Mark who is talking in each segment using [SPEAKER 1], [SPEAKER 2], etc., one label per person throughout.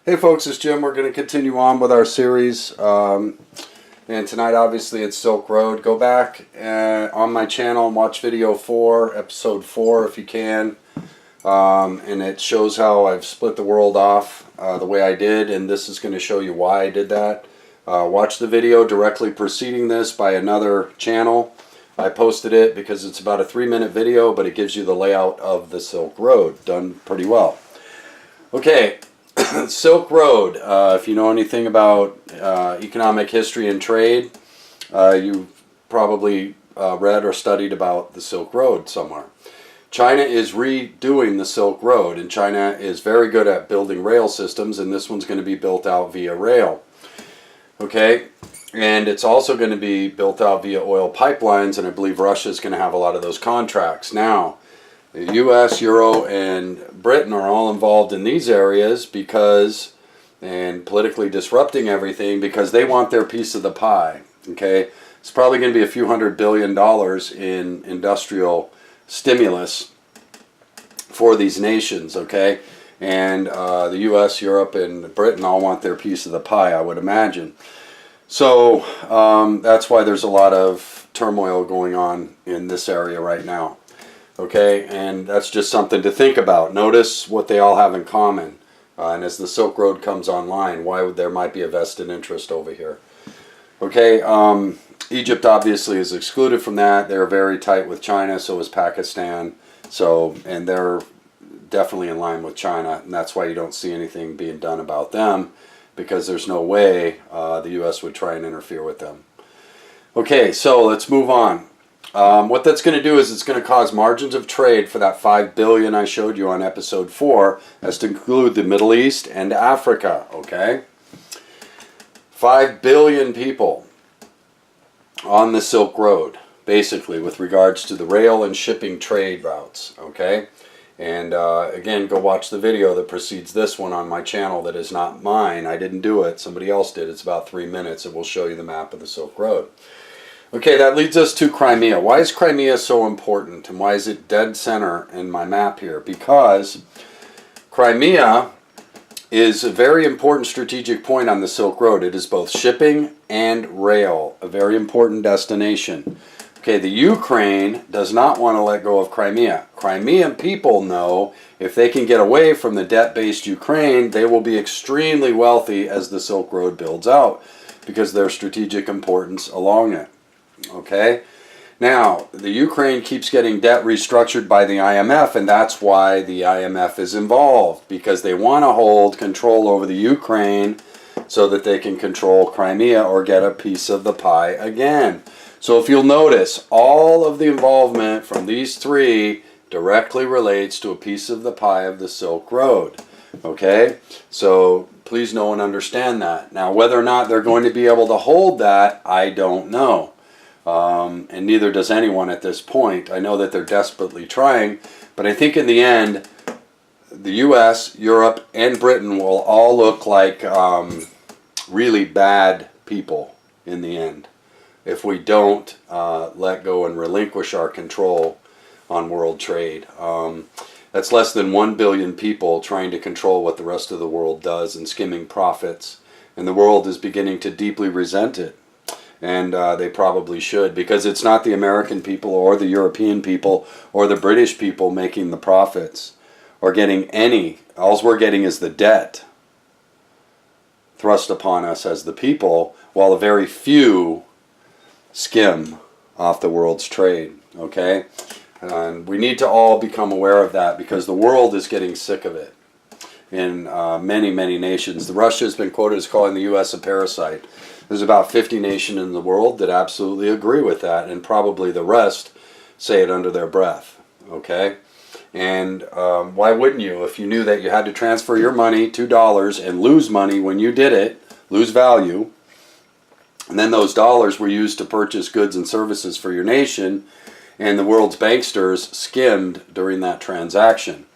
[SPEAKER 1] Hey folks, it's Jim. We're going to continue on with our series. And tonight obviously it's Silk Road. Go back on my channel and watch video 4, episode 4 if you can. And it shows how I've split the world off the way I did. And this is going to show you why I did that. Watch the video directly preceding this by another channel. I posted it because it's about a 3-minute video, but it gives you the layout of the Silk Road. Done pretty well. Okay. Silk Road, if you know anything about economic history and trade, you've probably read or studied about the Silk Road somewhere. China is redoing the Silk Road, and China is very good at building rail systems, and this one's going to be built out via rail. Okay, and it's also going to be built out via oil pipelines, and I believe Russia is going to have a lot of those contracts. Now, the U.S., Euro, and Britain are all involved in these areas because, and politically disrupting everything because they want their piece of the pie. Okay, it's probably going to be a few $100 billion in industrial stimulus for these nations. Okay, and the U.S., Europe, and Britain all want their piece of the pie, I would imagine. So that's why there's a lot of turmoil going on in this area right now. Okay, and that's just something to think about. Notice what they all have in common. And as the Silk Road comes online, why would there might be a vested interest over here? Okay, Egypt obviously is excluded from that. They're very tight with China, so is Pakistan. So, and they're definitely in line with China, and that's why you don't see anything being done about them, because there's no way the U.S. would try and interfere with them. Okay, so let's move on. What that's going to do is it's going to cause margins of trade for that $5 billion I showed you on episode 4, as to include the Middle East and Africa, okay? 5 billion people on the Silk Road, basically, with regards to the rail and shipping trade routes, okay? And again, go watch the video that precedes this one on my channel that is not mine. I didn't do it. Somebody else did. It's about 3 minutes. It will show you the map of the Silk Road. Okay, that leads us to Crimea. Why is Crimea so important, and why is it dead center in my map here? Because Crimea is a very important strategic point on the Silk Road. It is both shipping and rail, a very important destination. Okay, the Ukraine does not want to let go of Crimea. Crimean people know if they can get away from the debt-based Ukraine, they will be extremely wealthy as the Silk Road builds out, because of their strategic importance along it. Okay, now the Ukraine keeps getting debt restructured by the IMF, and that's why the IMF is involved, because they want to hold control over the Ukraine so that they can control Crimea or get a piece of the pie again. So if you'll notice, all of the involvement from these three directly relates to a piece of the pie of the Silk Road. Okay, so please know and understand that. Now, whether or not they're going to be able to hold that, I don't know. And neither does anyone at this point. I know that they're desperately trying, but I think in the end, the U.S., Europe, and Britain will all look like really bad people in the end if we don't let go and relinquish our control on world trade. That's less than 1 billion people trying to control what the rest of the world does and skimming profits, and the world is beginning to deeply resent it. And they probably should, because it's not the American people or the European people or the British people making the profits or getting any. All we're getting is the debt thrust upon us as the people, while a very few skim off the world's trade. Okay? And we need to all become aware of that, because the world is getting sick of it in many, many nations. Russia has been quoted as calling the U.S. a parasite. There's about 50 nations in the world that absolutely agree with that, and probably the rest say it under their breath. Okay? And why wouldn't you? If you knew that you had to transfer your money, $2, and lose money when you did it, lose value, and then those dollars were used to purchase goods and services for your nation, and the world's banksters skimmed during that transaction.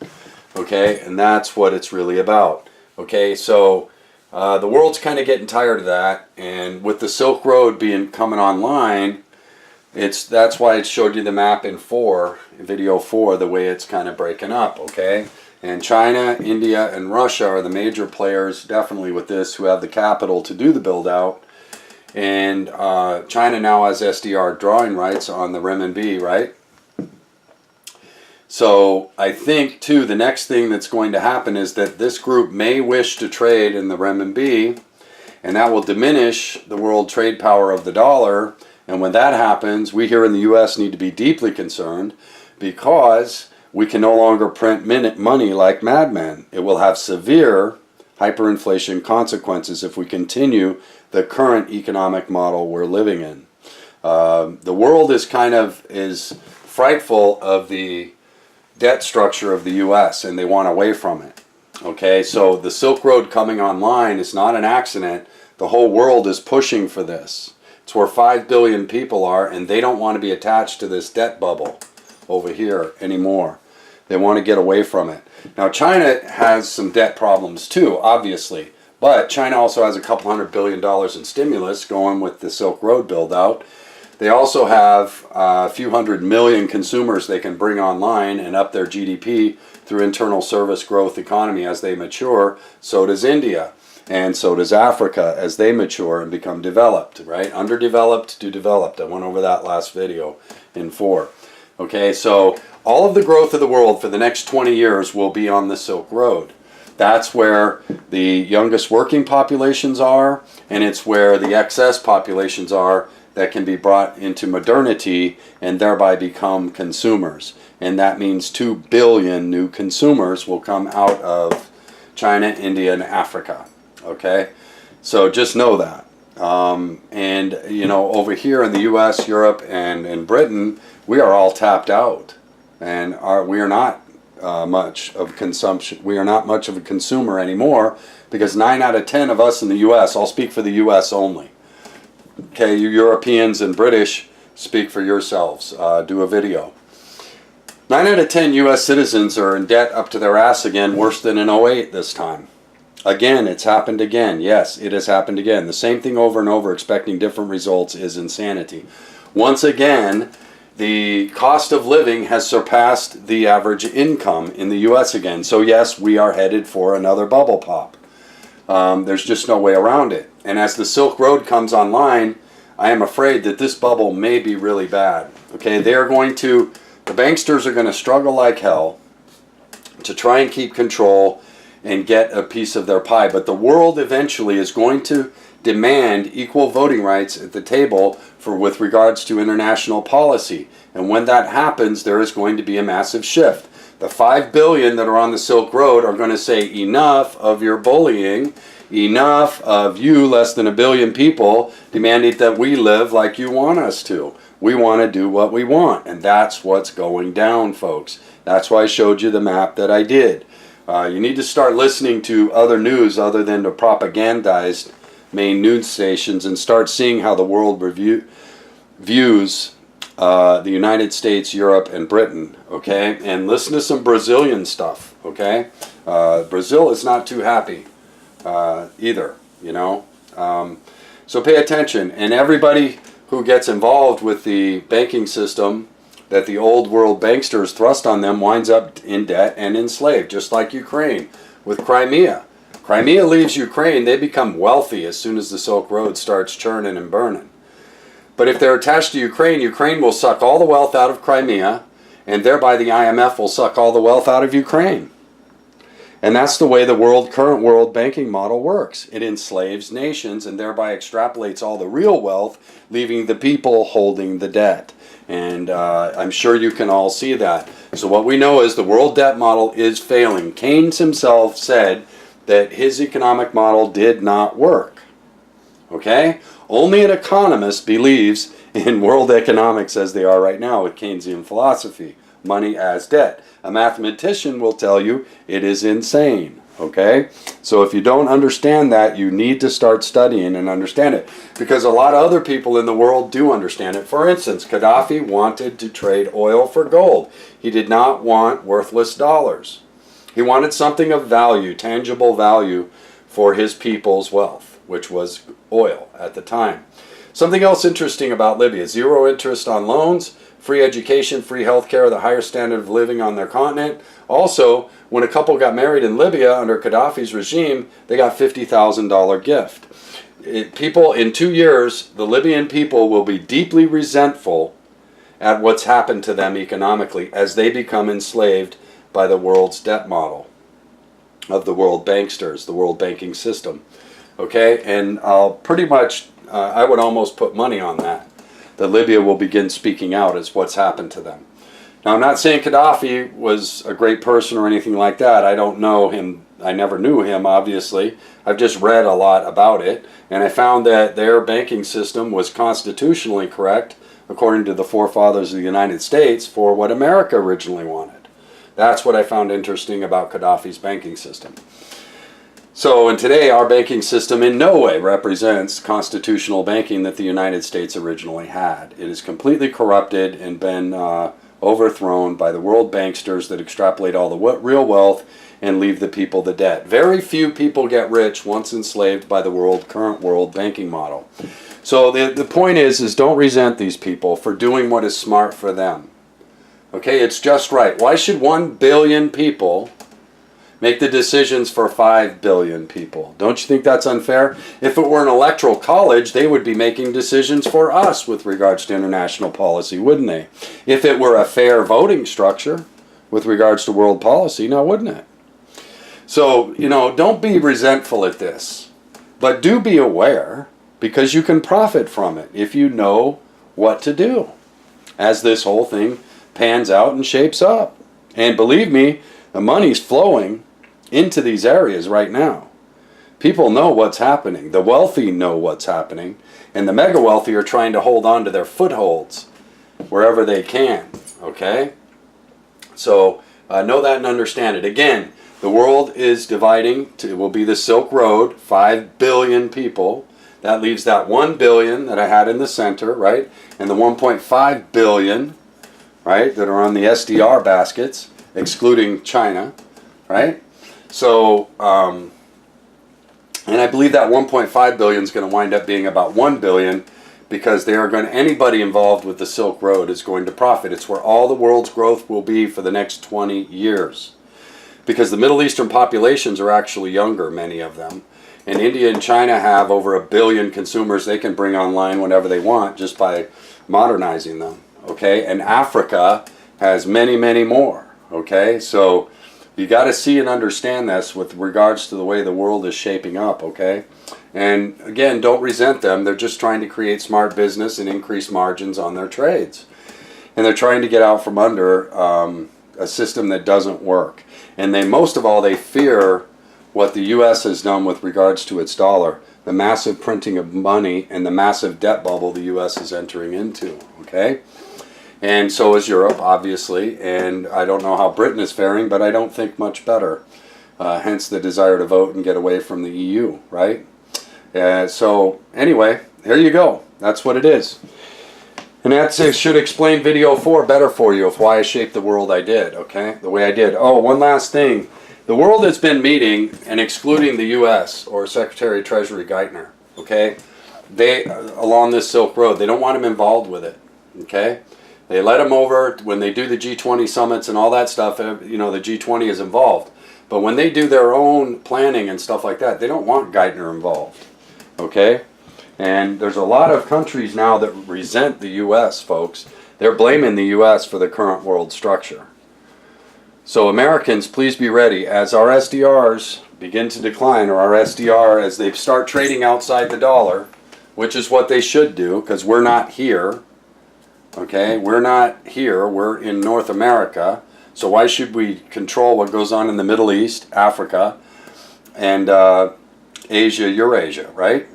[SPEAKER 1] Okay? And that's what it's really about. Okay? So the world's kind of getting tired of that, and with the Silk Road coming online, that's why it showed you the map in video 4, the way it's kind of breaking up, okay? And China, India, and Russia are the major players, definitely with this, who have the capital to do the build-out. And China now has SDR drawing rights on the renminbi, right? So I think, too, the next thing that's going to happen is that this group may wish to trade in the renminbi, and that will diminish the world trade power of the dollar. And when that happens, we here in the U.S. need to be deeply concerned, because we can no longer print money like madmen. It will have severe hyperinflation consequences if we continue the current economic model we're living in. The world is frightful of the debt structure of the U.S. and they want away from it. Okay, so the Silk Road coming online is not an accident. The whole world is pushing for this. It's where 5 billion people are, and they don't want to be attached to this debt bubble over here anymore. They want to get away from it. Now, China has some debt problems too, obviously. But China also has a couple $100 billion in stimulus going with the Silk Road build-out. They also have a few 100 million consumers they can bring online and up their GDP through internal service growth economy as they mature. So does India. And so does Africa as they mature and become developed, right? Underdeveloped to developed. I went over that last video in 4. Okay, so all of the growth of the world for the next 20 years will be on the Silk Road. That's where the youngest working populations are, and it's where the excess populations are that can be brought into modernity and thereby become consumers. And that means 2 billion new consumers will come out of China, India, and Africa. Okay, so just know that. And you know, over here in the U.S., Europe, and in Britain, we are all tapped out, and we are not much of consumption. We are not much of a consumer anymore, because 9 out of 10 of us in the U.S. I'll speak for the U.S. only. Okay, you Europeans and British, speak for yourselves. Do a video. 9 out of 10 U.S. citizens are in debt up to their ass again, worse than in 08 this time. Again, it's happened again. Yes, it has happened again. The same thing over and over, expecting different results, is insanity. Once again, the cost of living has surpassed the average income in the U.S. again. So yes, we are headed for another bubble pop. There's just no way around it. And as the Silk Road comes online, I am afraid that this bubble may be really bad. Okay, the banksters are going to struggle like hell to try and keep control and get a piece of their pie. But the world eventually is going to demand equal voting rights at the table with regards to international policy. And when that happens, there is going to be a massive shift. The 5 billion that are on the Silk Road are going to say, enough of your bullying, enough of you, less than 1 billion people, demanding that we live like you want us to. We want to do what we want. And that's what's going down, folks. That's why I showed you the map that I did. You need to start listening to other news other than the propagandized main news stations, and start seeing how the world views the United States, Europe, and Britain, okay? And listen to some Brazilian stuff, okay? Brazil is not too happy either, you know? So pay attention. And everybody who gets involved with the banking system that the old world banksters thrust on them winds up in debt and enslaved, just like Ukraine with Crimea. Crimea leaves Ukraine, they become wealthy as soon as the Silk Road starts churning and burning. But if they're attached to Ukraine, Ukraine will suck all the wealth out of Crimea, and thereby the IMF will suck all the wealth out of Ukraine. And that's the way the current world banking model works. It enslaves nations and thereby extrapolates all the real wealth, leaving the people holding the debt. And I'm sure you can all see that. So what we know is the world debt model is failing. Keynes himself said that his economic model did not work. Okay? Only an economist believes in world economics as they are right now with Keynesian philosophy. Money as debt. A mathematician will tell you it is insane. Okay? So if you don't understand that, you need to start studying and understand it. Because a lot of other people in the world do understand it. For instance, Gaddafi wanted to trade oil for gold. He did not want worthless dollars. He wanted something of value, tangible value for his people's wealth, which was oil at the time. Something else interesting about Libya: 0 interest on loans, free education, free healthcare, the higher standard of living on their continent. Also, when a couple got married in Libya under Gaddafi's regime, they got $50,000 gift. People, in 2 years, the Libyan people will be deeply resentful at what's happened to them economically as they become enslaved by the world's debt model of the world banksters, the world banking system. Okay, and I'll pretty much, I would almost put money on that Libya will begin speaking out as what's happened to them. Now, I'm not saying Gaddafi was a great person or anything like that. I don't know him. I never knew him, obviously. I've just read a lot about it, and I found that their banking system was constitutionally correct, according to the forefathers of the United States, for what America originally wanted. That's what I found interesting about Gaddafi's banking system. So, and today our banking system in no way represents constitutional banking that the United States originally had. It is completely corrupted and been overthrown by the world banksters that extrapolate all the real wealth and leave the people the debt. Very few people get rich once enslaved by the current world banking model. So the point is don't resent these people for doing what is smart for them. Okay, it's just right. Why should 1 billion people make the decisions for 5 billion people? Don't you think that's unfair? If it were an electoral college, they would be making decisions for us with regards to international policy, wouldn't they? If it were a fair voting structure with regards to world policy, now wouldn't it? So, don't be resentful at this, but do be aware, because you can profit from it if you know what to do as this whole thing pans out and shapes up. And believe me, the money's flowing into these areas right now. People know what's happening. The wealthy know what's happening. And the mega wealthy are trying to hold on to their footholds wherever they can. Okay? So know that and understand it. Again, the world is dividing. It will be the Silk Road, 5 billion people. That leaves that 1 billion that I had in the center, right? And the 1.5 billion, right, that are on the SDR baskets, excluding China, right? So, and I believe that 1.5 billion is going to wind up being about 1 billion, because anybody involved with the Silk Road is going to profit. It's where all the world's growth will be for the next 20 years. Because the Middle Eastern populations are actually younger, many of them. And India and China have over 1 billion consumers they can bring online whenever they want just by modernizing them. Okay? And Africa has many, many more. Okay? So you got to see and understand this with regards to the way the world is shaping up. Okay? And again, don't resent them. They're just trying to create smart business and increase margins on their trades. And they're trying to get out from under a system that doesn't work. And most of all, they fear what the U.S. has done with regards to its dollar, the massive printing of money and the massive debt bubble the U.S. is entering into. Okay? And so is Europe, obviously. And I don't know how Britain is faring, but I don't think much better. Hence the desire to vote and get away from the EU, right? So anyway, there you go. That's what it is. And that should explain video 4 better for you of why I shaped the world I did, okay? The way I did. Oh, one last thing. The world has been meeting and excluding the U.S. or Secretary of Treasury Geithner, okay? Along this Silk Road, they don't want him involved with it, okay? They let him over when they do the G20 summits and all that stuff. The G20 is involved. But when they do their own planning and stuff like that, they don't want Geithner involved, okay? And there's a lot of countries now that resent the U.S., folks. They're blaming the U.S. for the current world structure. So Americans, please be ready. As our SDRs begin to decline, or our SDR, as they start trading outside the dollar, which is what they should do, because we're not here. Okay? We're not here. We're in North America. So why should we control what goes on in the Middle East, Africa, and Asia, Eurasia, right?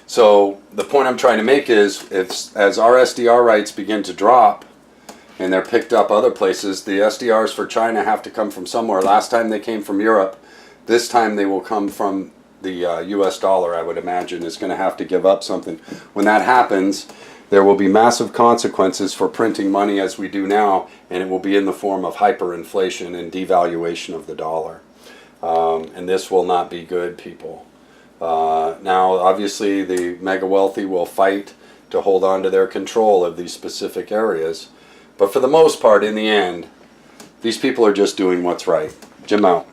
[SPEAKER 1] So the point I'm trying to make is, as our SDR rights begin to drop, and they're picked up other places, the SDRs for China have to come from somewhere. Last time they came from Europe. This time they will come from the U.S. dollar, I would imagine, is going to have to give up something. When that happens, there will be massive consequences for printing money as we do now, and it will be in the form of hyperinflation and devaluation of the dollar. And this will not be good, people. Now, obviously, the mega wealthy will fight to hold on to their control of these specific areas. But for the most part, in the end, these people are just doing what's right. Jim out.